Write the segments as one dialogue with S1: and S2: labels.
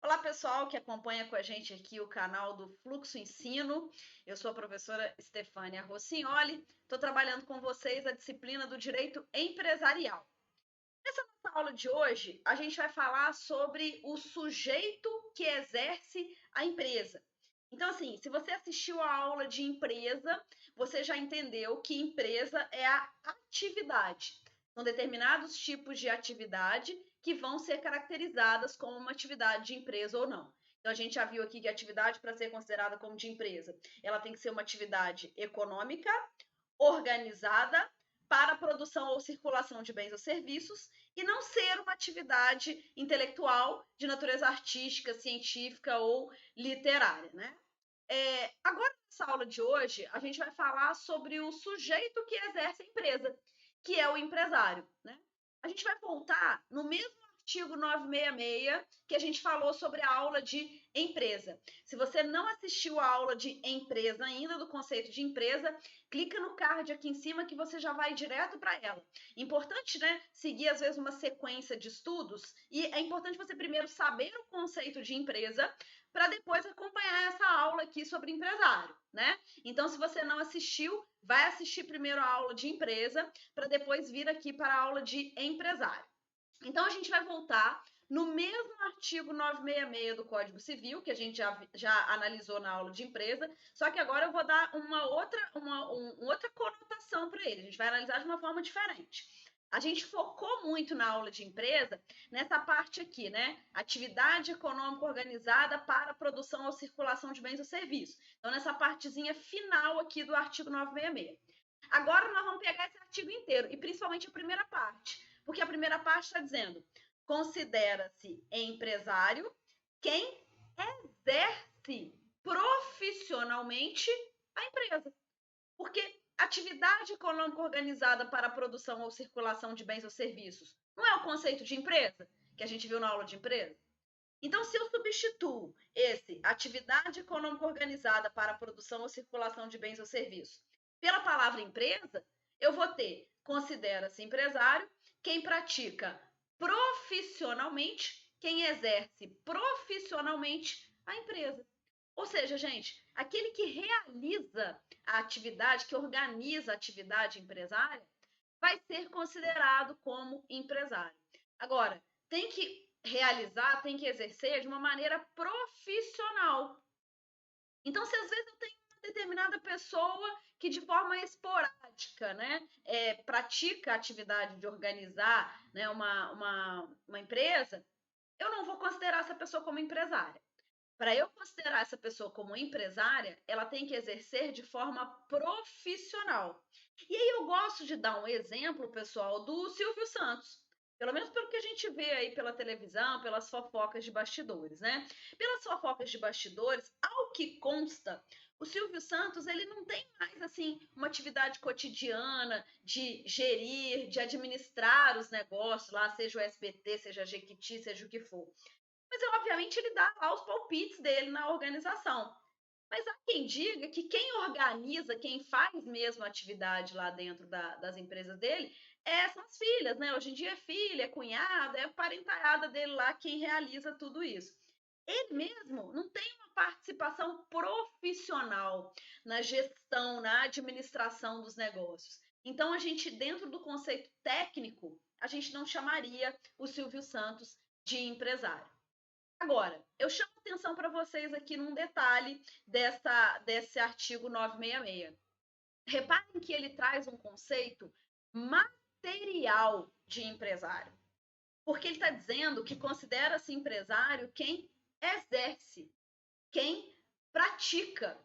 S1: Olá, pessoal que acompanha com a gente aqui o canal do Fluxo Ensino. Eu sou a professora Stefânia Rossignoli. Estou trabalhando com vocês a disciplina do Direito Empresarial. Nessa nossa aula de hoje, a gente vai falar sobre o sujeito que exerce a empresa. Então, assim, se você assistiu a aula de empresa, você já entendeu que empresa é a atividade. São determinados tipos de atividade que vão ser caracterizadas como uma atividade de empresa ou não. Então, a gente já viu aqui que a atividade, para ser considerada como de empresa, ela tem que ser uma atividade econômica, organizada, para a produção ou circulação de bens ou serviços, e não ser uma atividade intelectual de natureza artística, científica ou literária, né? Agora, nessa aula de hoje, a gente vai falar sobre o sujeito que exerce a empresa, que é o empresário, né? A gente vai voltar no mesmo artigo 966 que a gente falou sobre a aula de empresa. Se você não assistiu a aula de empresa ainda, do conceito de empresa, clica no card aqui em cima que você já vai direto para ela. Importante, né, seguir às vezes uma sequência de estudos, e é importante você primeiro saber o conceito de empresa para depois acompanhar essa aula aqui sobre empresário, né? Então, se você não assistiu, vai assistir primeiro a aula de empresa para depois vir aqui para a aula de empresário. Então, a gente vai voltar no mesmo artigo 966 do Código Civil, que a gente já analisou na aula de empresa, só que agora eu vou dar uma outra conotação para ele. A gente vai analisar de uma forma diferente. A gente focou muito na aula de empresa nessa parte aqui, né? Atividade econômica organizada para a produção ou circulação de bens ou serviços. Então, nessa partezinha final aqui do artigo 966. Agora nós vamos pegar esse artigo inteiro, e principalmente a primeira parte, porque a primeira parte está dizendo: considera-se empresário quem exerce profissionalmente a empresa. Porque atividade econômica organizada para a produção ou circulação de bens ou serviços não é o conceito de empresa que a gente viu na aula de empresa? Então, se eu substituo esse atividade econômica organizada para a produção ou circulação de bens ou serviços pela palavra empresa, eu vou ter: considera-se empresário quem pratica profissionalmente, quem exerce profissionalmente a empresa. Ou seja, gente, aquele que realiza a atividade, que organiza a atividade empresária, vai ser considerado como empresário. Agora, tem que realizar, tem que exercer de uma maneira profissional. Então, se às vezes eu tenho uma determinada pessoa que de forma esporádica, né, pratica a atividade de organizar, né, uma empresa, eu não vou considerar essa pessoa como empresária. Para eu considerar essa pessoa como empresária, ela tem que exercer de forma profissional. E aí eu gosto de dar um exemplo, pessoal, do Silvio Santos. Pelo menos pelo que a gente vê aí pela televisão, pelas fofocas de bastidores, né? Pelas fofocas de bastidores, ao que consta, o Silvio Santos, ele não tem mais, assim, uma atividade cotidiana de gerir, de administrar os negócios lá, seja o SBT, seja a Jequiti, seja o que for. Mas, obviamente, ele dá lá os palpites dele na organização. Mas há quem diga que quem organiza, quem faz mesmo a atividade lá dentro das empresas dele, são as filhas, né? Hoje em dia é filha, é cunhada, é a parentalhada dele lá quem realiza tudo isso. Ele mesmo não tem uma participação profissional na gestão, na administração dos negócios. Então, a gente, dentro do conceito técnico, a gente não chamaria o Silvio Santos de empresário. Agora, eu chamo atenção para vocês aqui num detalhe desse artigo 966. Reparem que ele traz um conceito material de empresário. Porque ele está dizendo que considera-se empresário quem exerce, quem pratica.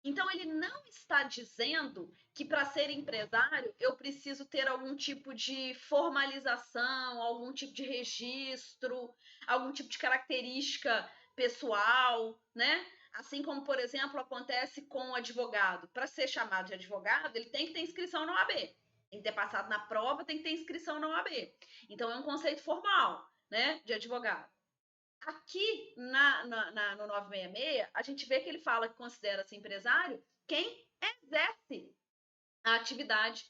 S1: Então, ele não está dizendo que para ser empresário eu preciso ter algum tipo de formalização, algum tipo de registro, algum tipo de característica pessoal, né? Assim como, por exemplo, acontece com o advogado. Para ser chamado de advogado, ele tem que ter inscrição na OAB. Tem que ter passado na prova, tem que ter inscrição na OAB. Então, é um conceito formal, né, de advogado. Aqui no 966, a gente vê que ele fala que considera-se empresário quem exerce a atividade.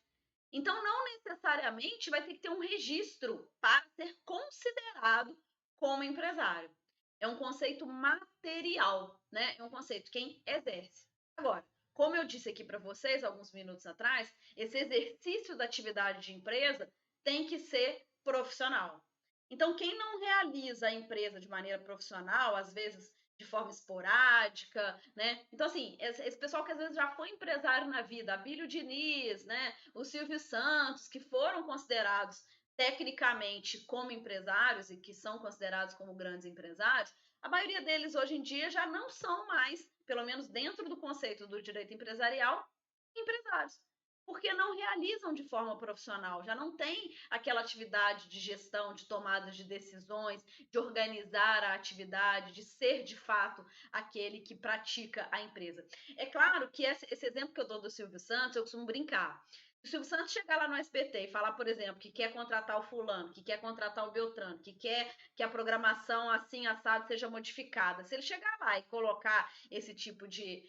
S1: Então, não necessariamente vai ter que ter um registro para ser considerado como empresário. É um conceito material, né? É um conceito quem exerce. Agora, como eu disse aqui para vocês alguns minutos atrás, esse exercício da atividade de empresa tem que ser profissional. Então, quem não realiza a empresa de maneira profissional, às vezes de forma esporádica, né? Então, assim, esse pessoal que às vezes já foi empresário na vida, Abílio Diniz, né? O Silvio Santos, que foram considerados tecnicamente como empresários e que são considerados como grandes empresários, a maioria deles hoje em dia já não são mais, pelo menos dentro do conceito do direito empresarial, empresários. Porque não realizam de forma profissional, já não tem aquela atividade de gestão, de tomada de decisões, de organizar a atividade, de ser de fato aquele que pratica a empresa. É claro que esse exemplo que eu dou do Silvio Santos, eu costumo brincar. Se o Silvio Santos chegar lá no SBT e falar, por exemplo, que quer contratar o fulano, que quer contratar o Beltrano, que quer que a programação assim assado seja modificada, se ele chegar lá e colocar esse tipo de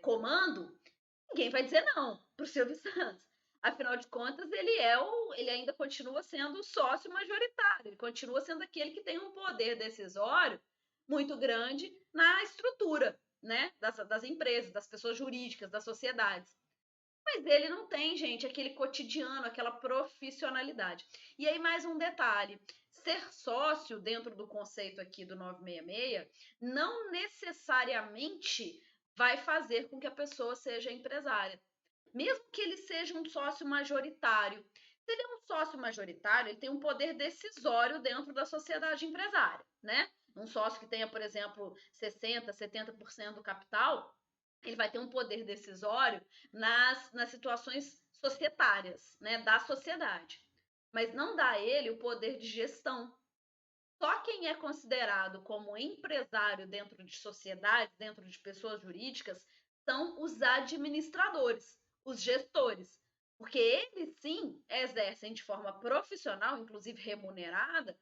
S1: comando, ninguém vai dizer não para o Silvio Santos. Afinal de contas, ele ainda continua sendo o sócio majoritário, ele continua sendo aquele que tem um poder decisório muito grande na estrutura, né, das empresas, das pessoas jurídicas, das sociedades. Mas ele não tem, gente, aquele cotidiano, aquela profissionalidade. E aí, mais um detalhe: ser sócio, dentro do conceito aqui do 966, não necessariamente vai fazer com que a pessoa seja empresária. Mesmo que ele seja um sócio majoritário. Se ele é um sócio majoritário, ele tem um poder decisório dentro da sociedade empresária, né? Um sócio que tenha, por exemplo, 60%, 70% do capital, ele vai ter um poder decisório nas situações societárias, né, da sociedade. Mas não dá a ele o poder de gestão. Só quem é considerado como empresário dentro de sociedades, dentro de pessoas jurídicas, são os administradores, os gestores. Porque eles sim exercem de forma profissional, inclusive remunerada,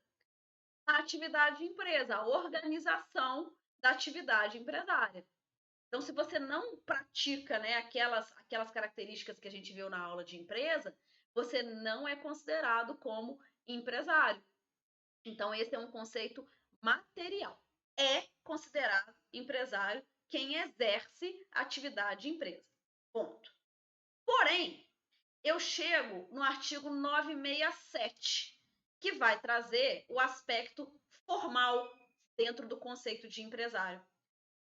S1: a atividade de empresa, a organização da atividade empresária. Então, se você não pratica, né, aquelas características que a gente viu na aula de empresa, você não é considerado como empresário. Então, esse é um conceito material. É considerado empresário quem exerce atividade de empresa. Ponto. Porém, eu chego no artigo 967, que vai trazer o aspecto formal dentro do conceito de empresário.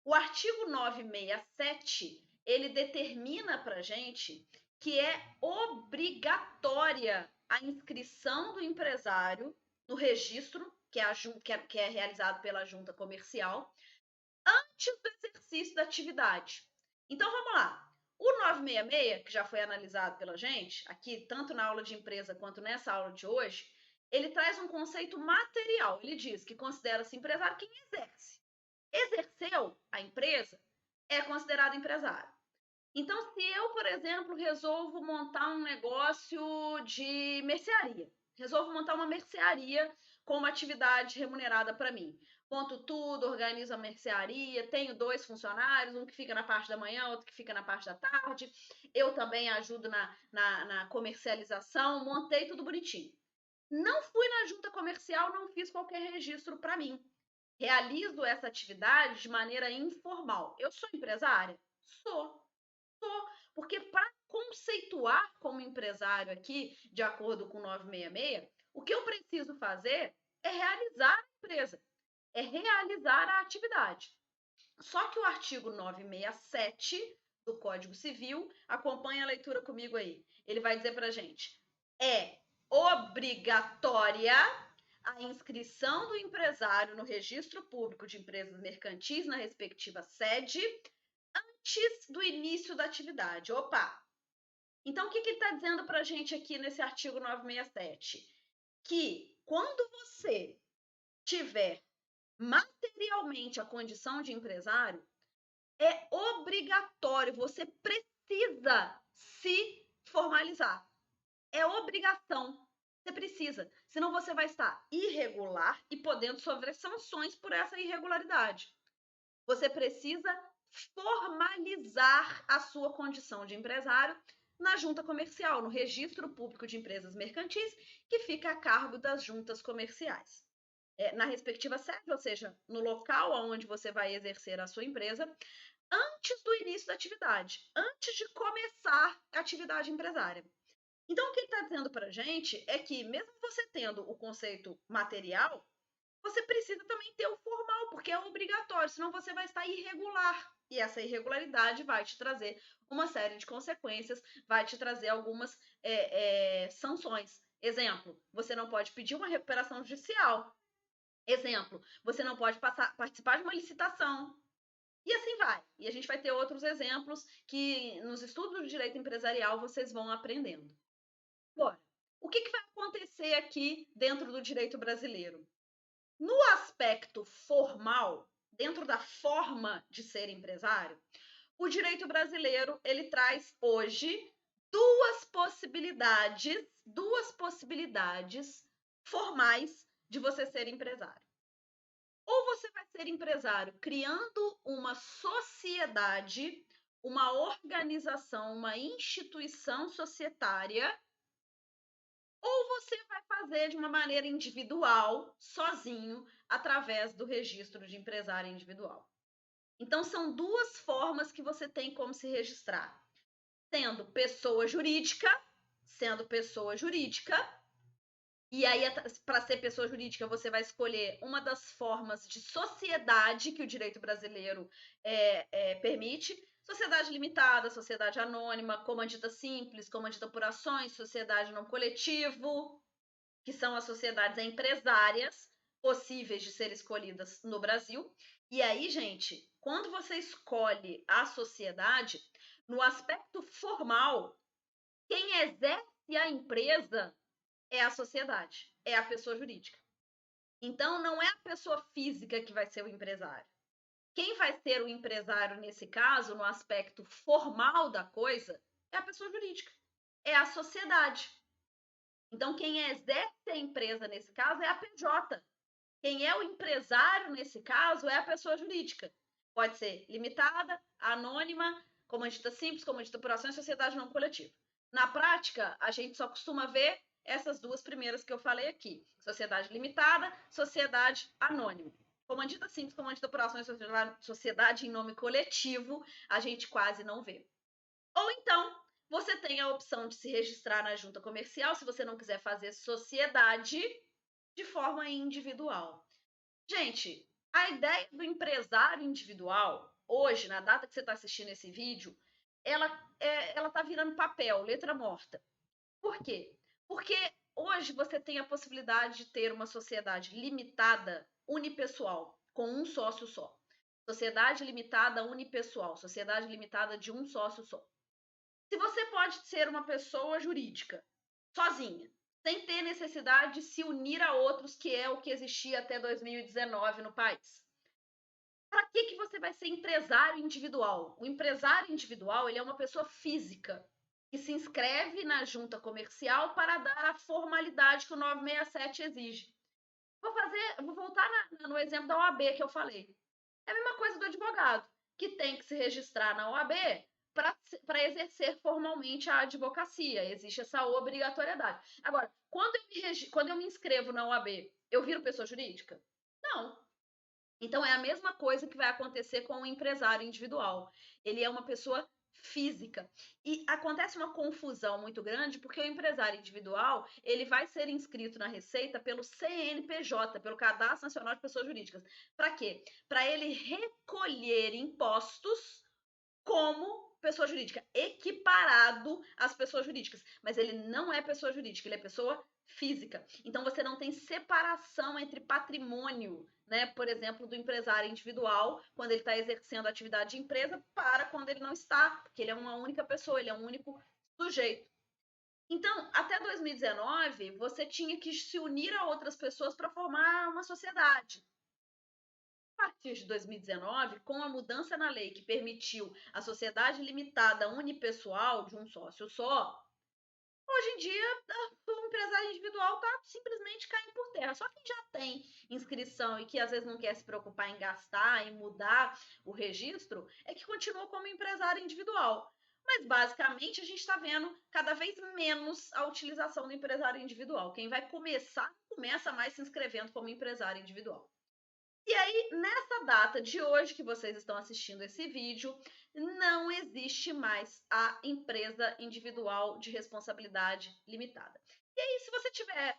S1: O artigo 967, ele determina para a gente que é obrigatória a inscrição do empresário no registro, que é realizado pela junta comercial, antes do exercício da atividade. Então, vamos lá. O 966, que já foi analisado pela gente, aqui, tanto na aula de empresa quanto nessa aula de hoje, ele traz um conceito material. Ele diz que considera-se empresário quem exerce. Exerceu a empresa, é considerado empresário. Então, se eu, por exemplo, resolvo montar um negócio de mercearia, resolvo montar uma mercearia com uma atividade remunerada para mim. Monto tudo, organizo a mercearia, tenho 2 funcionários, um que fica na parte da manhã, outro que fica na parte da tarde. Eu também ajudo na comercialização, montei tudo bonitinho. Não fui na junta comercial, não fiz qualquer registro para mim. Realizo essa atividade de maneira informal. Eu sou empresária? Sou. Porque para conceituar como empresário aqui, de acordo com o 966, o que eu preciso fazer é realizar a empresa, é realizar a atividade. Só que o artigo 967 do Código Civil, acompanha a leitura comigo aí. Ele vai dizer para a gente: é obrigatória a inscrição do empresário no registro público de empresas mercantis na respectiva sede antes do início da atividade. Opa! Então, o que ele está dizendo para a gente aqui nesse artigo 967? Que quando você tiver materialmente a condição de empresário, é obrigatório, você precisa se formalizar. É obrigação. Você precisa, senão você vai estar irregular e podendo sofrer sanções por essa irregularidade. Você precisa formalizar a sua condição de empresário na junta comercial, no registro público de empresas mercantis, que fica a cargo das juntas comerciais. na respectiva sede, ou seja, no local onde você vai exercer a sua empresa, antes do início da atividade, antes de começar a atividade empresária. Então, o que ele está dizendo para a gente é que, mesmo você tendo o conceito material, você precisa também ter o formal, porque é obrigatório, senão você vai estar irregular. E essa irregularidade vai te trazer uma série de consequências, vai te trazer algumas sanções. Exemplo, você não pode pedir uma recuperação judicial. Exemplo, você não pode participar de uma licitação. E assim vai. E a gente vai ter outros exemplos que nos estudos do direito empresarial vocês vão aprendendo. Agora, o que vai acontecer aqui dentro do direito brasileiro? No aspecto formal, dentro da forma de ser empresário, o direito brasileiro ele traz hoje duas possibilidades formais de você ser empresário. Ou você vai ser empresário criando uma sociedade, uma organização, uma instituição societária, ou você vai fazer de uma maneira individual, sozinho, através do registro de empresário individual. Então, são duas formas que você tem como se registrar. Sendo pessoa jurídica, e aí, para ser pessoa jurídica, você vai escolher uma das formas de sociedade que o direito brasileiro permite. Sociedade limitada, sociedade anônima, comandita simples, comandita por ações, sociedade não coletivo, que são as sociedades empresárias possíveis de serem escolhidas no Brasil. E aí, gente, quando você escolhe a sociedade, no aspecto formal, quem exerce a empresa é a sociedade, é a pessoa jurídica. Então, não é a pessoa física que vai ser o empresário. Quem vai ser o empresário nesse caso, no aspecto formal da coisa, é a pessoa jurídica, é a sociedade. Então, quem exerce a empresa nesse caso é a PJ. Quem é o empresário nesse caso é a pessoa jurídica. Pode ser limitada, anônima, comandita simples, comandita por ações, sociedade não coletiva. Na prática, a gente só costuma ver essas duas primeiras que eu falei aqui: sociedade limitada, sociedade anônima. Comandita simples, comandita por ações, sociedade em nome coletivo, a gente quase não vê. Ou então, você tem a opção de se registrar na junta comercial, se você não quiser fazer sociedade de forma individual. Gente, a ideia do empresário individual, hoje, na data que você está assistindo esse vídeo, ela está virando papel, letra morta. Por quê? Porque hoje você tem a possibilidade de ter uma sociedade limitada, unipessoal, com um sócio só. Sociedade limitada unipessoal, sociedade limitada de um sócio só. Se você pode ser uma pessoa jurídica, sozinha, sem ter necessidade de se unir a outros, que é o que existia até 2019 no país. Para que você vai ser empresário individual? O empresário individual, ele é uma pessoa física que se inscreve na junta comercial para dar a formalidade que o 967 exige. Vou voltar no exemplo da OAB que eu falei. É a mesma coisa do advogado, que tem que se registrar na OAB para exercer formalmente a advocacia. Existe essa obrigatoriedade. Agora, quando eu me inscrevo na OAB, eu viro pessoa jurídica? Não. Então, é a mesma coisa que vai acontecer com o empresário individual. Ele é uma pessoa física. E acontece uma confusão muito grande, porque o empresário individual, ele vai ser inscrito na Receita pelo CNPJ, pelo Cadastro Nacional de Pessoas Jurídicas. Para quê? Para ele recolher impostos como pessoa jurídica, equiparado às pessoas jurídicas. Mas ele não é pessoa jurídica, ele é pessoa física. Então você não tem separação entre patrimônio, né? Por exemplo, do empresário individual, quando ele está exercendo a atividade de empresa, para quando ele não está, porque ele é uma única pessoa, ele é um único sujeito. Então, até 2019, você tinha que se unir a outras pessoas para formar uma sociedade. A partir de 2019, com a mudança na lei que permitiu a sociedade limitada unipessoal de um sócio só, hoje em dia o empresário individual está simplesmente caindo por terra. Só quem já tem inscrição e que às vezes não quer se preocupar em gastar, em mudar o registro, é que continua como empresário individual. Mas, basicamente, a gente está vendo cada vez menos a utilização do empresário individual. Quem vai começa mais se inscrevendo como empresário individual. E aí, nessa data de hoje que vocês estão assistindo esse vídeo, não existe mais a empresa individual de responsabilidade limitada. E aí, se você tiver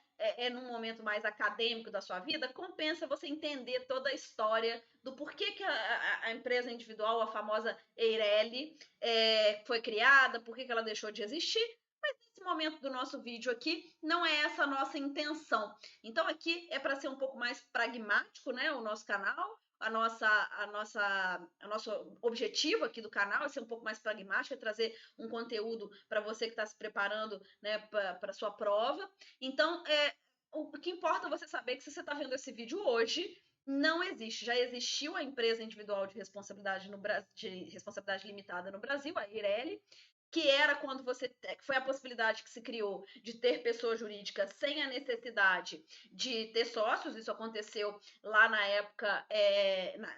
S1: num momento mais acadêmico da sua vida, compensa você entender toda a história do porquê que a empresa individual, a famosa Eireli, foi criada, por que ela deixou de existir. Mas nesse momento do nosso vídeo aqui, não é essa a nossa intenção. Então, aqui é para ser um pouco mais pragmático, né? O nosso canal, o nosso objetivo aqui do canal é ser um pouco mais pragmático, é trazer um conteúdo para você que está se preparando, né, para a sua prova. Então, o que importa é você saber que se você está vendo esse vídeo hoje, não existe. Já existiu a empresa individual de responsabilidade limitada no Brasil, a Eireli, que era quando foi a possibilidade que se criou de ter pessoa jurídica sem a necessidade de ter sócios. Isso aconteceu lá na época,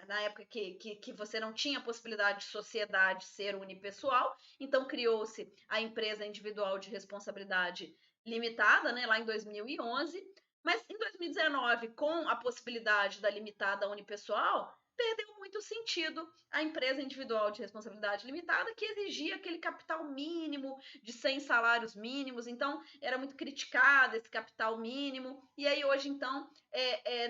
S1: na época que você não tinha a possibilidade de sociedade ser unipessoal. Então criou-se a empresa individual de responsabilidade limitada, né, lá em 2011. Mas em 2019, com a possibilidade da limitada unipessoal, perdeu muito sentido a empresa individual de responsabilidade limitada, que exigia aquele capital mínimo de 100 salários mínimos. Então, era muito criticado esse capital mínimo. E aí, hoje, então,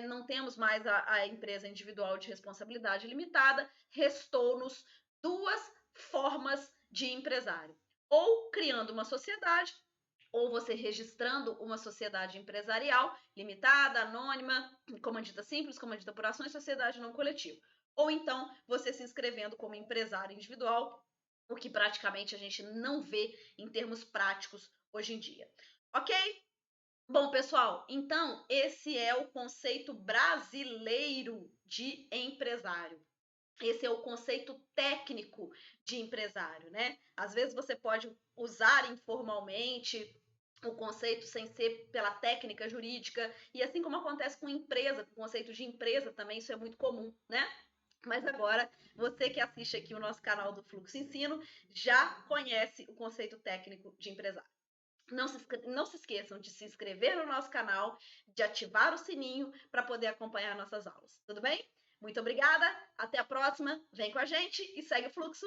S1: não temos mais a empresa individual de responsabilidade limitada. Restou-nos duas formas de empresário. Ou criando uma sociedade, ou você registrando uma sociedade empresarial limitada, anônima, comandita simples, comandita por ações, sociedade não coletiva. Ou então você se inscrevendo como empresário individual, o que praticamente a gente não vê em termos práticos hoje em dia. Ok? Bom, pessoal, então esse é o conceito brasileiro de empresário. Esse é o conceito técnico de empresário, né? Às vezes você pode usar informalmente o conceito sem ser pela técnica jurídica, e assim como acontece com empresa, com o conceito de empresa também, isso é muito comum, né? Mas agora, você que assiste aqui o nosso canal do Fluxo Ensino, já conhece o conceito técnico de empresário. Não se esqueçam de se inscrever no nosso canal, de ativar o sininho para poder acompanhar nossas aulas, tudo bem? Muito obrigada, até a próxima, vem com a gente e segue o fluxo.